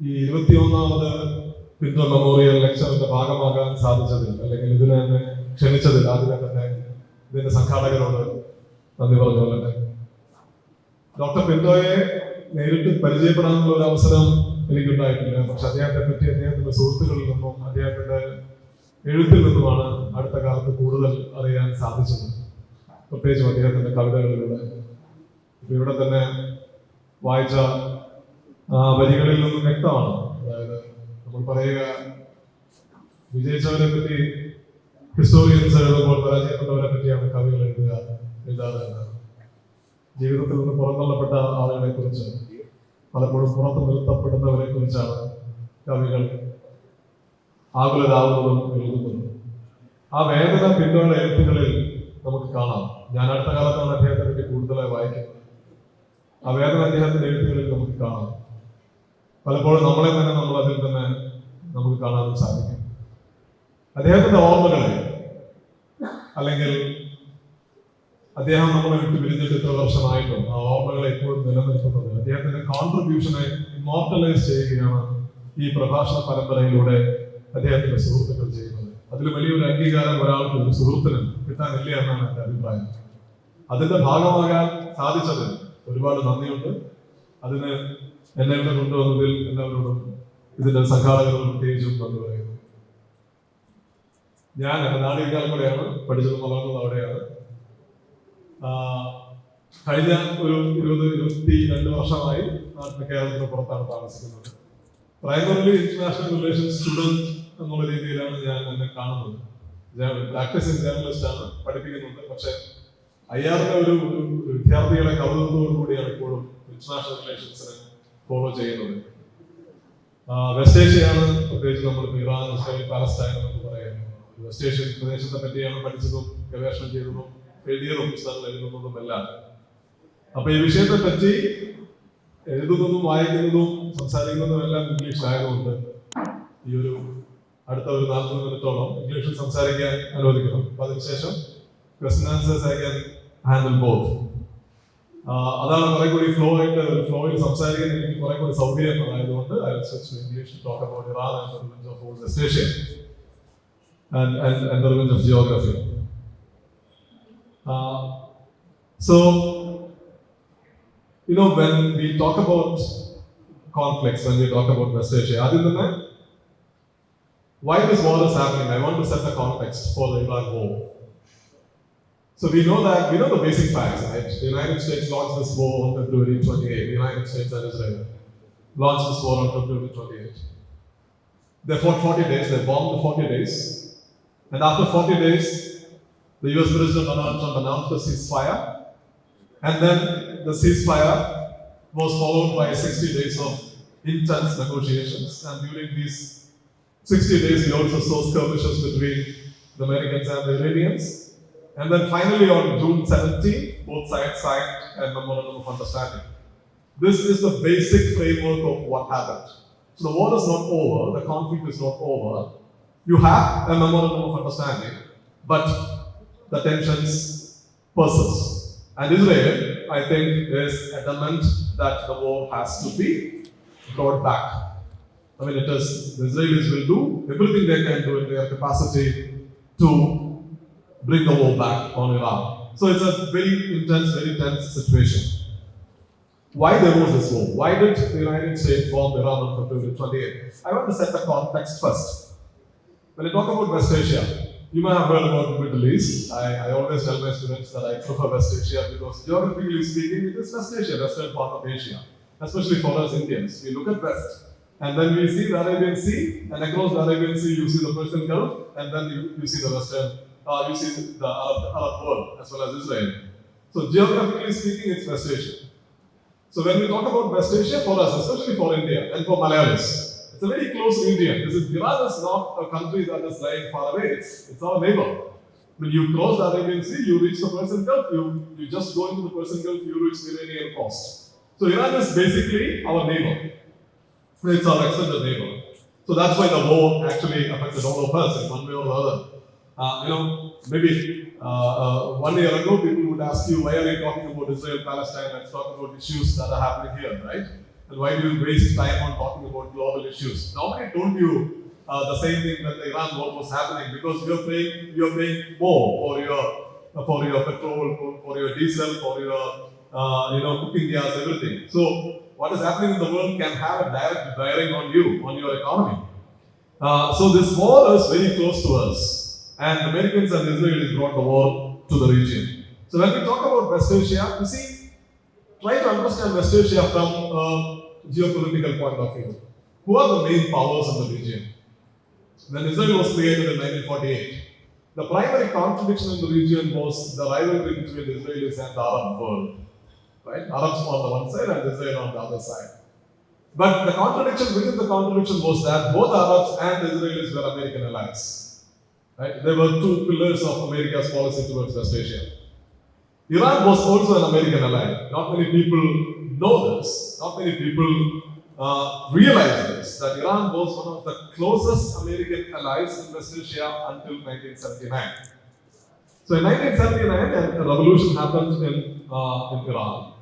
ഈ 21ാമത് പിന്റോ മെമ്മോറിയൽ ലെക്ചറിന്റെ ഭാഗമാകാൻ സാധിച്ചതിൽ അല്ലെങ്കിൽ ഇതിനെ തന്നെ ക്ഷണിച്ചതിൽ ആദ്യമേ തന്നെ ഇതിന്റെ സംഘാടകരോട് നന്ദി പറഞ്ഞുകൊള്ളട്ടെ. ഡോക്ടർ പിന്റോയെ നേരിട്ട് പരിചയപ്പെടാനുള്ള ഒരു അവസരം എനിക്കുണ്ടായിട്ടില്ല. പക്ഷെ അദ്ദേഹത്തെ പറ്റി അദ്ദേഹത്തിന്റെ സുഹൃത്തുക്കളിൽ നിന്നും അദ്ദേഹത്തിന്റെ എഴുത്തിൽ നിന്നുമാണ് അടുത്ത കാലത്ത് കൂടുതൽ അറിയാൻ സാധിച്ചത്. പ്രത്യേകിച്ചും അദ്ദേഹത്തിന്റെ കവിതകളിലൂടെ. ഇവിടെ തന്നെ വായിച്ച വരികളിൽ നിന്നും വ്യക്തമാണ്. അതായത് നമ്മൾ പറയുക, വിജയിച്ചവരെ പറ്റി ഹിസ്റ്റോറിയൻസ് എഴുതുമ്പോൾ പരാജയപ്പെട്ടവരെ പറ്റിയാണ് കവികൾ എഴുതാറ്. ജീവിതത്തിൽ നിന്ന് പുറന്തള്ളപ്പെട്ട ആളുകളെ കുറിച്ച്, പലപ്പോഴും പുറത്തു നിർത്തപ്പെടുന്നവരെ കുറിച്ചാണ് കവികൾ ആകുലരാകുന്നതും എഴുതുന്നതും. ആ വേദന പിന്നോട് എഴുത്തുകളിൽ നമുക്ക് കാണാം. ഞാൻ അടുത്ത കാലത്താണ് അദ്ദേഹത്തെ പറ്റി കൂടുതലായി വായിക്കുന്നത്. ആ വേദന അദ്ദേഹത്തിന്റെ എഴുത്തുകളിൽ നമുക്ക് കാണാം. പലപ്പോഴും നമ്മളെ തന്നെ നമ്മൾ അതിൽ തന്നെ നമുക്ക് കാണാനും സാധിക്കും. അദ്ദേഹത്തിന്റെ ഓർമ്മകളെ, അല്ലെങ്കിൽ അദ്ദേഹം നമ്മളെ വിട്ട് പിരിഞ്ഞിട്ട് ഇത്ര വർഷമായിട്ടും ആ ഓർമ്മകളെ എപ്പോഴും നിലനിൽക്കുന്നത് അദ്ദേഹത്തിന്റെ കോൺട്രിബ്യൂഷനെ ഇമ്മോർട്ടലൈസ് ചെയ്യുകയാണ് ഈ പ്രഭാഷണ പരമ്പരയിലൂടെ അദ്ദേഹത്തിന്റെ സുഹൃത്തുക്കൾ ചെയ്യുന്നത്. അതിൽ വലിയൊരു അംഗീകാരം ഒരാൾക്ക്, ഒരു സുഹൃത്തിന് കിട്ടാനില്ല എന്നാണ് എന്റെ അഭിപ്രായം. അതിന്റെ ഭാഗമാകാൻ സാധിച്ചതിൽ ഒരുപാട് നന്ദിയുണ്ട്. അതിന് എന്നെ ഇവിടെ കൊണ്ടുവന്നതിൽ എല്ലാവരോടും ഇതിന്റെ സംഘാടകരോട് പ്രത്യേകിച്ചും നന്ദി പറയുന്നു. ഞാൻ എന്റെ നാടികാലം കൂടെയാണ് പഠിച്ചത്, വളർന്നത് അവിടെയാണ്. കഴിഞ്ഞ ഒരു 20-22 വർഷമായി നാട്ടിലെ കേരളത്തിന് പുറത്താണ് താമസിക്കുന്നത്. പ്രൈമറിലി ഇന്റർനാഷണൽ റിലേഷൻസ് സ്റ്റുഡന്റ് എന്നുള്ള രീതിയിലാണ് ഞാൻ എന്നെ കാണുന്നത്. പ്രാക്ടീസിംഗ് ജേർണലിസ്റ്റ് ആണ്, പഠിപ്പിക്കുന്നുണ്ട്. പക്ഷെ അയ്യാറിന്റെ ഒരു വിദ്യാർത്ഥികളെ കൗതുകത്തോടു കൂടിയാണ് ഇപ്പോഴും ഇന്റർനാഷണൽ റിലേഷൻസിനെ ഫോളോ ചെയ്യുന്നത്. വെസ്റ്റ് ഏഷ്യയാണ്, പ്രത്യേകിച്ച് നമ്മൾ ഇറാൻ, ഇസ്രായേൽ, പാലസ്തൈൻ എന്നൊക്കെ പറയുന്നത്. വെസ്റ്റ് ഏഷ്യൻ പ്രദേശത്തെ പറ്റിയാണ് പഠിച്ചതും ഗവേഷണം ചെയ്തതും എഴുതിയതും പുസ്തകങ്ങൾ എഴുതുന്നതും എല്ലാം. അപ്പൊ ഈ വിഷയത്തെ പറ്റി എഴുതുന്നതും വായിക്കുന്നതും സംസാരിക്കുന്നതും എല്ലാം ഇംഗ്ലീഷിലായതുകൊണ്ട് ഈ ഒരു അടുത്ത ഒരു 40 മിനിറ്റോളം ഇംഗ്ലീഷിൽ സംസാരിക്കാൻ അനുവദിക്കണം. അപ്പൊ അതിനുശേഷം question answers I can handle both. അതാണ് കുറെ കൂടി ഫ്ലോയിൽ സംസാരിക്കാൻ എനിക്ക് കുറെ കൂടി സൗകര്യം ആയതുകൊണ്ട് I will switch to English to talk about Iran and the revenge of all West Asia and the revenge of geography. So, you know, when we talk about conflicts, when we talk about West Asia, why this war is happening, I want to set the context for the Iran war. So we know the basic facts, right? The United States launched this war on February 28. The United States and Israel launched this war on February 28. They fought 40 days, they bombed the 40 days. And after 40 days, the US President Donald Trump announced a ceasefire. And then the ceasefire was followed by 60 days of intense negotiations. And during these 60 days, we also saw skirmishes between the Americans and the Iranians. And then finally on June 17, both sides signed a memorandum of understanding. This is the basic framework of what happened. So the war is not over, the conflict is not over. You have a memorandum of understanding, but the tensions persist. And Israel, I think, is adamant that the war has to be brought back. I mean, the Israelis will do everything they can do in their capacity to bring the war back on Iran. So it's a very intense, very tense situation. Why there was this war? Why did the United States bomb Iran on February 28? I want to set the context first. When I talk about West Asia, you might have heard about the Middle East. I always tell my students that I prefer West Asia because geographically speaking, it is West Asia, western part of Asia. Especially for us Indians. We look at West, and then we see the Arabian Sea, and across the Arabian Sea you see the Persian Gulf, and then you see the Western, you see the Arab world as well as Israel. So geographically speaking, it's West Asia. So when we talk about West Asia, for us, especially for India and for Malayalis, it's a very close region. Iran is not a country that is lying far away. It's our neighbor. When you cross the Arabian Sea, you reach the Persian Gulf. You just go into the Persian Gulf, you reach the Iranian coast. So Iran is basically our neighbor. It's our extended neighbor. So that's why the war actually affected all of us in one way or the other. Maybe 1 year ago, people would ask you, why are you talking about Israel, Palestine? Let's talk about issues that are happening here, right? And why do you waste time on talking about global issues? Nobody told you the same thing that the Iran war was happening, because you're paying more for your petrol, for your diesel, for your cooking gas, everything. So what is happening in the world can have a direct bearing on you, on your economy. So this war is very close to us, and Americans and Israelis brought the war to the region. So when we talk about West Asia, you see, try to understand West Asia from a geopolitical point of view. Who are the main powers in the region? When Israel was created in 1948, the primary contradiction in the region was the rivalry between the Israelis and the Arab world. Right? Arabs on the one side and Israel on the other side. But the contradiction within the contradiction was that both Arabs and Israelis were American allies. Right? There were two pillars of America's policy towards West Asia. Iran was also an American ally. Not many people know this. Not many people realize this, that Iran was one of the closest American allies in West Asia until 1979. So in 1979, a revolution happened in Iran.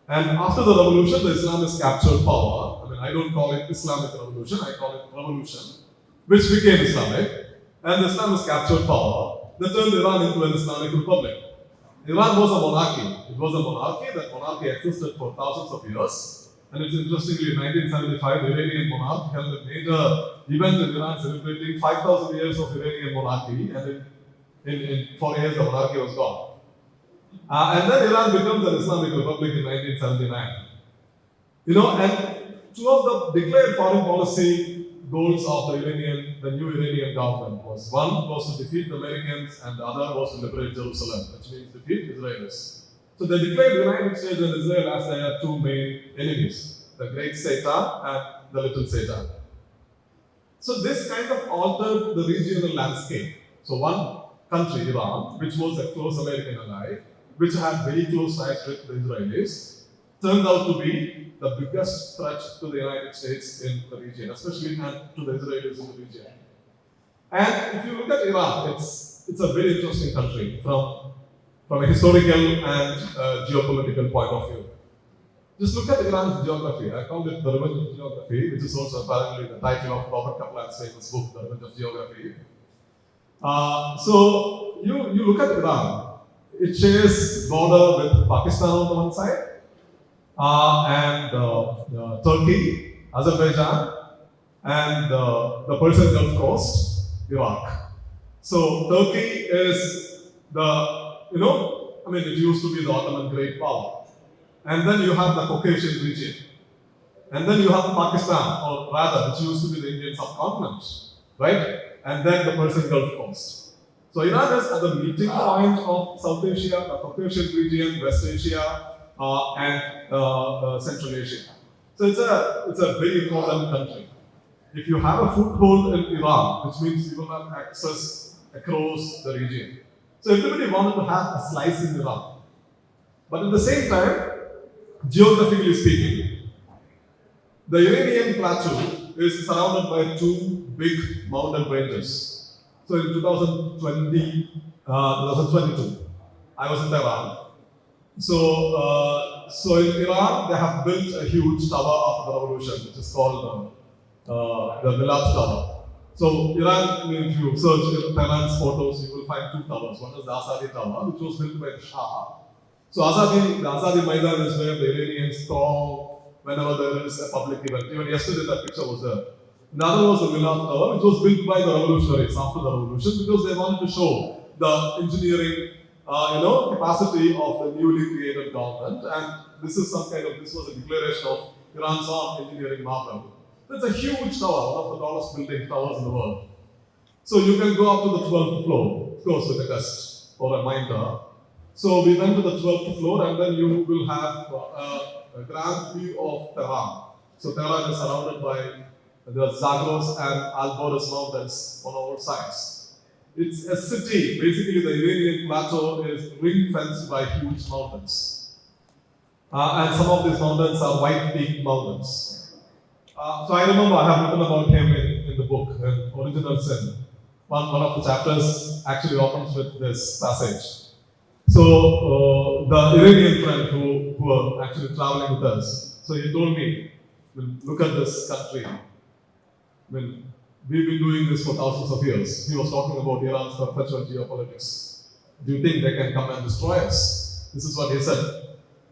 And after the revolution, the Islamists captured power. I mean, I don't call it Islamic revolution, I call it revolution, which became Islamic. And the Islamists captured power. They turned Iran into an Islamic republic. Iran was a monarchy. It was a monarchy. That monarchy existed for thousands of years. And it's interestingly, in 1975, the Iranian monarch held a major event in Iran celebrating 5,000 years of Iranian monarchy. And in 4 years, the monarchy was gone. And then Iran becomes an Islamic republic in 1979. And two of the declared foreign policy goals of the new Iranian government was, one was to defeat the Americans and the other was to liberate Jerusalem, which means defeat Israelis. So they declared the United States and Israel as their two main enemies, the Great Satan and the Little Satan. So this kind of altered the regional landscape. So one country, Iran, which was a close American ally, which had very close ties with the Israelis, turned out to be the biggest threat to the United States in the region, especially and to the Israelis in the region. And if you look at Iran, it's a very interesting country from a historical and geopolitical point of view. Just look at Iran's geography. I call it the Revenge of Geography, which is also apparently the title of Robert Kaplan's famous book, The Revenge of Geography. So you look at Iran. It shares border with Pakistan on the one side, and Turkey, Azerbaijan, and the Persian Gulf Coast, Iraq. So Turkey is it used to be the Ottoman great power. And then you have the Caucasian region. And then you have Pakistan, or rather, which used to be the Indian subcontinent, right? And then the Persian Gulf Coast. So Iran is at the meeting point of South Asia, the Caucasian region, West Asia, and Central Asia. So it's a very important country. If you have a foothold in Iran, which means you will have access across the region. So everybody wanted to have a slice in Iran. But at the same time, geographically speaking, the Iranian plateau is surrounded by two big mountain ranges. So in 2022, I was in Tehran. So in Iran, they have built a huge tower after the revolution, which is called the Milad Tower. So Iran, if you search Tehran's photos, you will find two towers. One is the Azadi Tower, which was built by the Shah. So the Azadi Maidan is where the Iranians throng whenever there is a public event. Even yesterday that picture was there. Another was the Milad Tower, which was built by the revolutionaries after the revolution because they wanted to show the engineering capacity of the newly created government. And this was a declaration of Iran's own engineering marvel. It's a huge tower, one of the tallest building towers in the world. So you can go up to the 12th floor, of course, with a test or a minder. So we went to the 12th floor, and then you will have a grand view of Tehran. So Tehran is surrounded by the Zagros and Alborz mountains on all sides. It's a city. Basically, the Iranian plateau is ring-fenced by huge mountains. And some of these mountains are white peak mountains. So I remember I have written about him in the book, Original Sin. One of the chapters actually opens with this passage. So the Iranian friend who were actually traveling with us, so he told me Look at this country. We've been doing this for thousands of years. He was talking about Iran's perpetual geopolitics. Do you think they can come and destroy us? This is what he said.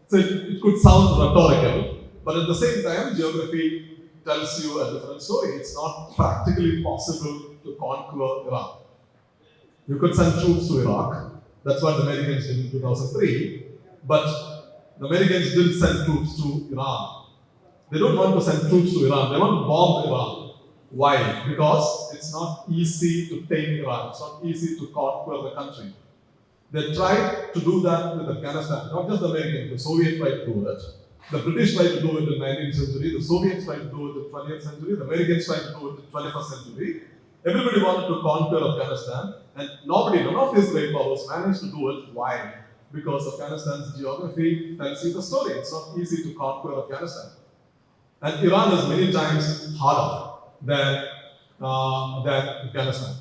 So it could sound rhetorical, but at the same time, geography tells you a different story. It's not practically possible to conquer Iran. You could send troops to Iraq. That's what the Americans did in 2003. But the Americans didn't send troops to Iran. They don't want to send troops to Iran. They want to bomb Iran. Why? Because it's not easy to tame Iran. It's not easy to conquer the country. They tried to do that with Afghanistan. Not just the Americans. The Soviets tried to do it. The British tried to do it in the 19th century. The Soviets tried to do it in the 20th century. The Americans tried to do it in the 21st century. Everybody wanted to conquer Afghanistan, and none of these great powers managed to do it. Why? Because Afghanistan's geography tells you the story. It's not easy to conquer Afghanistan. And Iran is many times harder than Afghanistan.